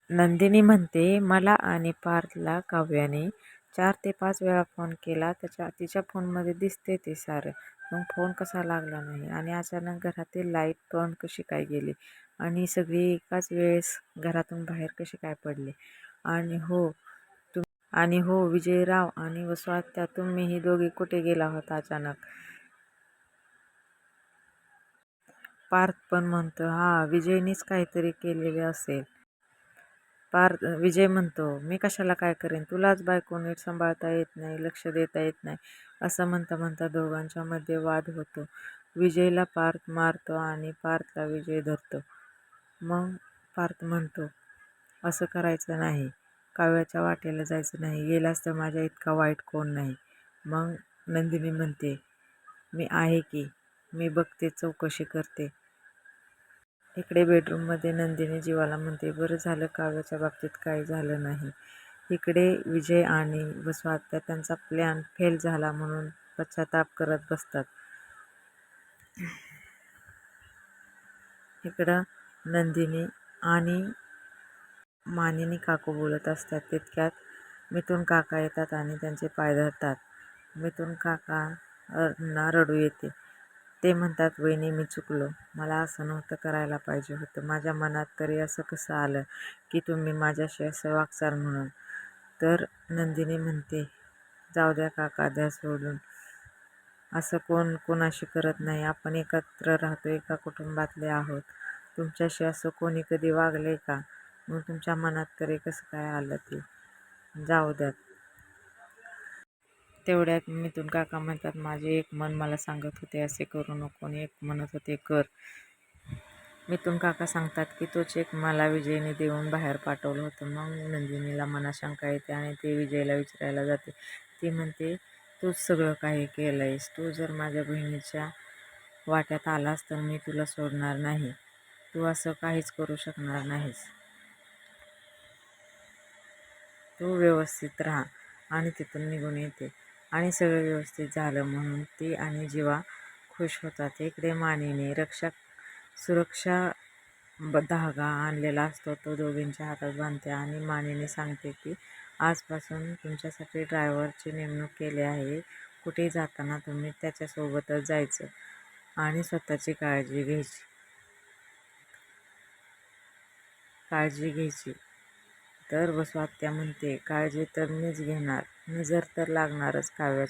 नंदिनी म्हणते, मला आणि पार्थला काव्याने 4 ते 5 वेळा फोन केला. तिच्या फोनमध्ये दिसते ते सारं. मग फोन कसा लागला नाही आणि अचानक घरातील लाईट बंद कशी काय गेली आणि सगळी एकाच वेळेस घरातून बाहेर कसे काय पडले? आणि हो विजयराव आणि वसुआत्या, तुम्हीही दोघे कुठे गेला होता अचानक? पार्थ पण म्हणतो, विजयनीच काहीतरी केलेले असेल. विजय म्हणतो, मी कशाला काय करेन? तुलाच बायको नीट सांभाळता येत नाही, लक्ष देता येत नाही, असं म्हणता म्हणता दोघांच्या मध्ये वाद होतो. विजयला पार्थ मारतो आणि पार्थला विजय धरतो. मग पार्थ म्हणतो, असं करायचं नाही, काव्याच्या वाटेला जायचं नाही, गेलास तर माझ्या इतका वाईट कोण नाही. मग नंदिनी म्हणते, मी आहे की, मी बघते, चौकशी करते. इकडे बेडरूममध्ये नंदिनी जीवाला म्हणते, बरं झालं काव्याच्या बाबतीत काही झालं नाही. इकडे विजय आणि वसुआत्या त्यांचा प्लॅन फेल झाला म्हणून पश्चाताप करत बसतात. इकडं नंदिनी आणि मानिनी काकू बोलत असतात. तितक्यात मिथुन काका येतात आणि त्यांचे पाय धरतात. मिथुन काकांना रडू येते. ते म्हणतात, वहिनी मी चुकलो, मला असं नव्हतं करायला पाहिजे होतं. माझ्या मनात तरी असं कसं आलं की तुम्ही माझ्याशी असं वागसाल म्हणून. तर नंदिनी म्हणते, जाऊ द्या काका, द्या सोडून. असं कोण कोणाशी करत नाही. आपण एकत्र राहतो, एका कुटुंबातले आहोत. तुमच्याशी असं कोणी कधी वागले का? मग तुमच्या मनात तरी कसं काय आलं ते? जाऊ द्यात. तेवढ्यात मिथुन काका म्हणतात, माझे एक मन मला सांगत होते असे करू नको आणि एक म्हणत होते कर. मिथुन काका सांगतात की तो चेक मला विजयने देऊन बाहेर पाठवलं होतं. मग नंदिनीला मनात शंका येते आणि ते विजयला विचारायला जाते. ती म्हणते, तूच सगळं काही केलंयस. तू जर माझ्या बहिणीच्या वाट्यात आलास तर मी तुला सोडणार नाही. तू असं काहीच करू शकणार नाहीस. तू व्यवस्थित राहा. आणि तिथून निघून येते आणि सगळं व्यवस्थित झालं म्हणून ती आणि जीवा खुश होतात. इकडे मानिनी सुरक्षा धागा आणलेला असतो, तो दोघींच्या हातात बांधते आणि मानिनी सांगते की आजपासून तुमच्यासाठी ड्रायव्हरची नेमणूक केली आहे. कुठेही जाताना तुम्ही त्याच्यासोबतच जायचं आणि स्वतःची काळजी घ्यायची. तर वसुआत्या म्हणते, काळजी तर मीच घेणार, नजर तर लागणारच काव्याची.